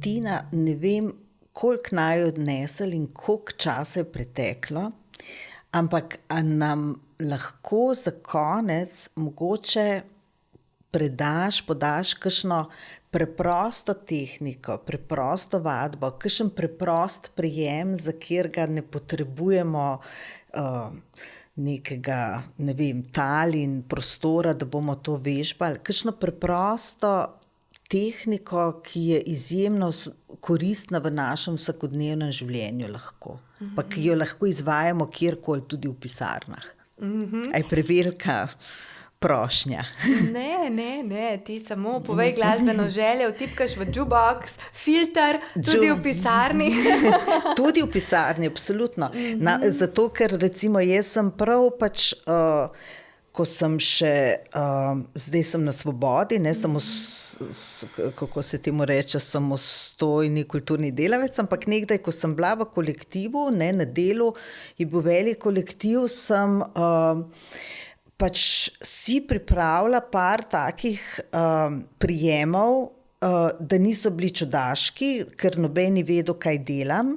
Tina, ne vem, koliko naj odnesel in koliko časa je preteklo, ampak a nam lahko za konec mogoče podaš kakšno preprosto tehniko, preprosto vadbo, kakšen preprost prijem, za katerega ne potrebujemo nekega, ne vem, tal in prostora, da bomo to vežbali. Kakšno preprosto tehniko, ki je izjemno koristna v našem vsakodnevnem življenju lahko. Pa ki jo lahko izvajamo kjerkoli, tudi v pisarnah. Je prevelika prošnja. Ne, ti samo povej glasbeno željo, vtipkaš v jukebox, filter, tudi v pisarni. Tudi v pisarni, absolutno. Zato, ker recimo jaz sem prav pač, ko sem še, zdaj sem na svobodi, ne samo, kako se temu reče, samostojni kulturni delavec, ampak nekdaj, ko sem bila v kolektivu, ne, na delu, je bil velik kolektiv, sem pač si pripravila par takih prijemov, da niso bili čudaški, ker noben ni vedel, kaj delam.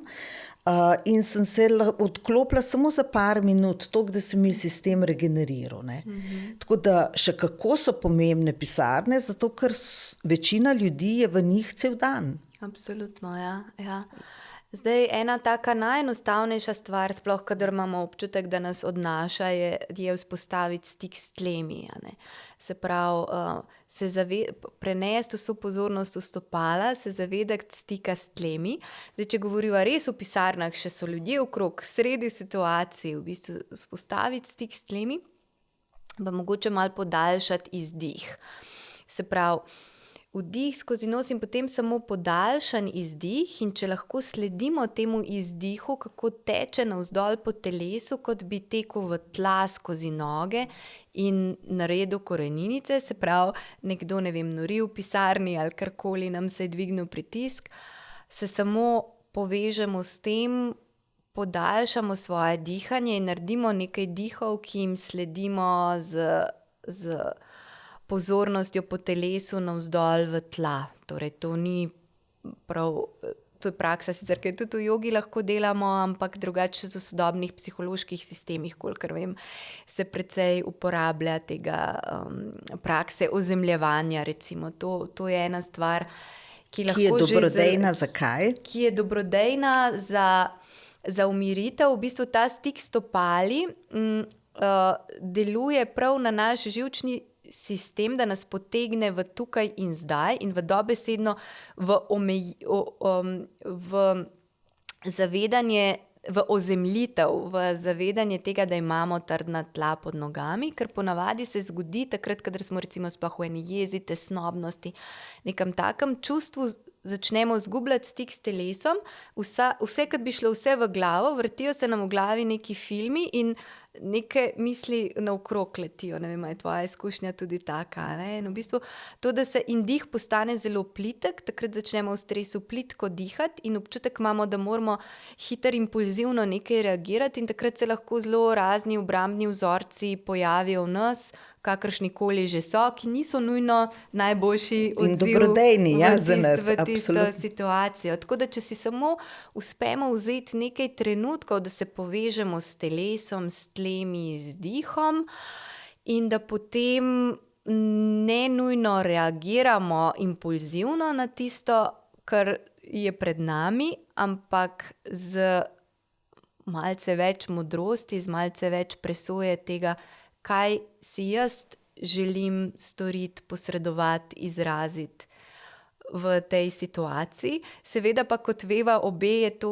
In sem se odklopila samo za par minut, toliko, da se mi sistem regeneriral. Ne. Tako da še kako so pomembne pisarne, zato ker večina ljudi je v njih cel dan. Absolutno, ja. Zdaj, ena taka najenostavnejša stvar, sploh kadar imamo občutek, da nas odnaša, je vzpostaviti stik s tlemi. Se pravi, prenesti vso pozornost v stopala, se zavedati stika s tlemi. Zdaj, če govoriva res v pisarnah, še so ljudje okrog, sredi situaciji, v bistvu vzpostaviti stik s tlemi, pa mogoče malo podaljšati izdih. Se pravi, vdih skozi nos in potem samo podaljšan izdih, in če lahko sledimo temu izdihu, kako teče navzdol po telesu, kot bi tekel v tla skozi noge in naredil koreninice, se pravi, nekdo, ne vem, nori v pisarni ali karkoli, nam se je dvignil pritisk, se samo povežemo s tem, podaljšamo svoje dihanje in naredimo nekaj dihov, ki jim sledimo z pozornostjo po telesu navzdol v tla. Torej, to ni prav, to je praksa sicer, ki tudi v jogi lahko delamo, ampak drugače v sodobnih psiholoških sistemih, kolikor vem, se precej uporablja tega prakse ozemljevanja, recimo. To je ena stvar, ki lahko je dobrodejna, zakaj? Ki je dobrodejna za umiritev. V bistvu ta stik s stopali deluje prav na naš živčni sistem, da nas potegne v tukaj in zdaj in v dobesedno v zavedanje, v ozemljitev, v zavedanje tega, da imamo trdna tla pod nogami, ker ponavadi se zgodi takrat, kadar smo recimo sploh v eni jezi, tesnobnosti, nekem takem čustvu, začnemo izgubljati stik s telesom, vse, kad bi šlo vse v glavo, vrtijo se nam v glavi neki filmi in neke misli naokrog letijo. Ne vem, je tvoja izkušnja tudi taka, ne? In v bistvu to, da se dih postane zelo plitek, takrat začnemo v stresu plitko dihati in občutek imamo, da moramo hitro impulzivno nekaj reagirati in takrat se lahko zelo razni obrambni vzorci pojavijo v nas, kakršnikoli že so, ki niso nujno najboljši odziv v tisto situacijo. Tako da, če si samo uspemo vzeti nekaj trenutkov, da se povežemo s telesom, s tlemi, z dihom in da potem ne nujno reagiramo impulzivno na tisto, kar je pred nami, ampak z malce več modrosti, z malce več presoje tega, kaj si jaz želim storiti, posredovati, izraziti v tej situaciji. Seveda pa, kot veva obe, je to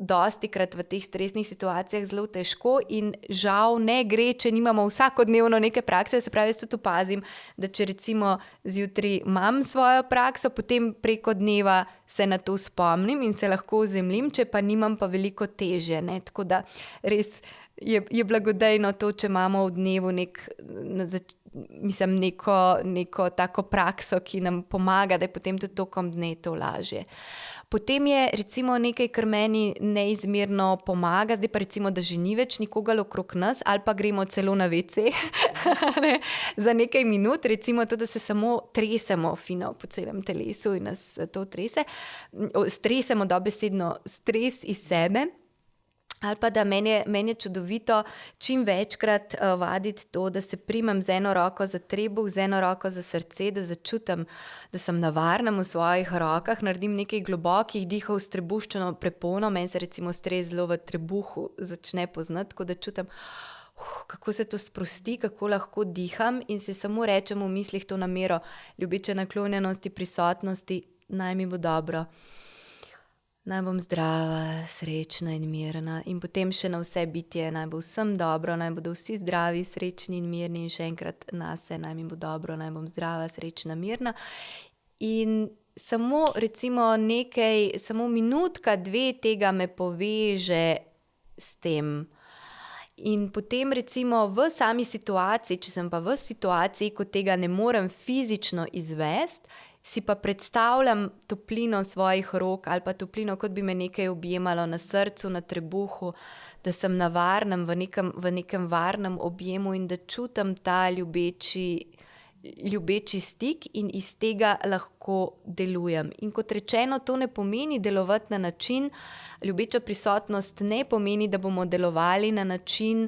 dostikrat v teh stresnih situacijah zelo težko in žal ne gre, če nimamo vsakodnevno neke prakse. Se pravi, jaz tudi opazim, da če recimo zjutraj imam svojo prakso, potem preko dneva se na to spomnim in se lahko ozemljim, če pa nimam, pa veliko težje, ne? Tako da res je blagodejno to, če imamo v dnevu neko tako prakso, ki nam pomaga, da je potem tudi tokom dne to lažje. Potem je recimo nekaj, kar meni neizmerno pomaga, zdaj pa recimo, da že ni več nikogar okrog nas, ali pa gremo celo na WC za nekaj minut, recimo to, da se samo tresemo fino po celem telesu in nas to trese. Stresemo dobesedno stres iz sebe. Ali pa da meni je čudovito čim večkrat vaditi to, da se primem z eno roko za trebuh, z eno roko za srce, da začutim, da sem na varnem v svojih rokah, naredim nekaj globokih dihov s trebuščino prepono, meni se recimo stres zelo v trebuhu začne poznati, tako da čutim, kako se to sprosti, kako lahko diham in si samo rečem v mislih to namero ljubeče naklonjenosti, prisotnosti, naj mi bo dobro. Naj bom zdrava, srečna in mirna in potem še na vse bitje, naj bo vsem dobro, naj bodo vsi zdravi, srečni in mirni in še enkrat nase, naj mi bo dobro, naj bom zdrava, srečna, mirna. In samo recimo samo minutka, 2 tega me poveže s tem. In potem recimo v sami situaciji, če sem pa v situaciji, ko tega ne morem fizično izvesti, si pa predstavljam toplino svojih rok ali pa toplino, kot bi me nekaj objemalo na srcu, na trebuhu, da sem na varnem, v nekem varnem objemu in da čutim ta ljubeči stik in iz tega lahko delujem. In kot rečeno, to ne pomeni delovati na način, ljubeča prisotnost ne pomeni, da bomo delovali na način,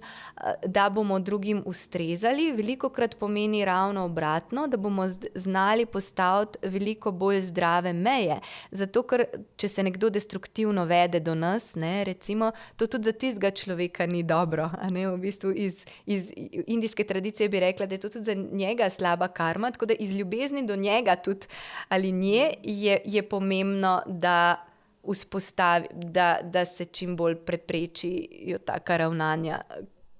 da bomo drugim ustrezali, velikokrat pomeni ravno obratno, da bomo znali postaviti veliko bolj zdrave meje. Zato, ker če se nekdo destruktivno vede do nas, ne, recimo, to tudi za tistega človeka ni dobro. A ne? V bistvu iz indijske tradicije bi rekla, da je to tudi za njega slaba karma, tako da iz ljubezni do njega tudi ali nje je pomembno, da se čim bolj preprečijo taka ravnanja,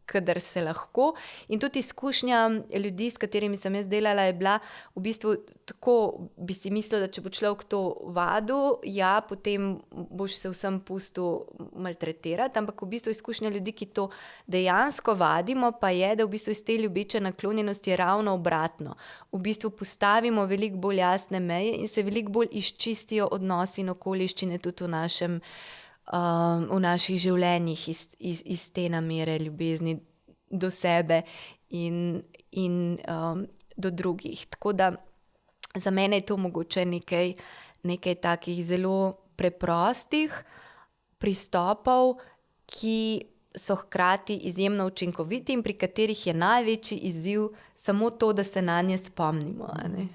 kadar se lahko. In tudi izkušnja ljudi, s katerimi sem jaz delala, je bila v bistvu tako, bi si mislila, da če bo človek to vadil, ja, potem boš se vsem pustil maltretirati, ampak v bistvu izkušnja ljudi, ki to dejansko vadimo, pa je, da v bistvu iz te ljubeče naklonjenosti je ravno obratno. V bistvu postavimo veliko bolj jasne meje in se veliko bolj izčistijo odnosi in okoliščine tudi v naših življenjih iz te namere ljubezni do sebe in do drugih. Tako da za mene je to mogoče nekaj takih zelo preprostih pristopov, ki so hkrati izjemno učinkoviti in pri katerih je največji izziv samo to, da se nanje spomnimo, a ne?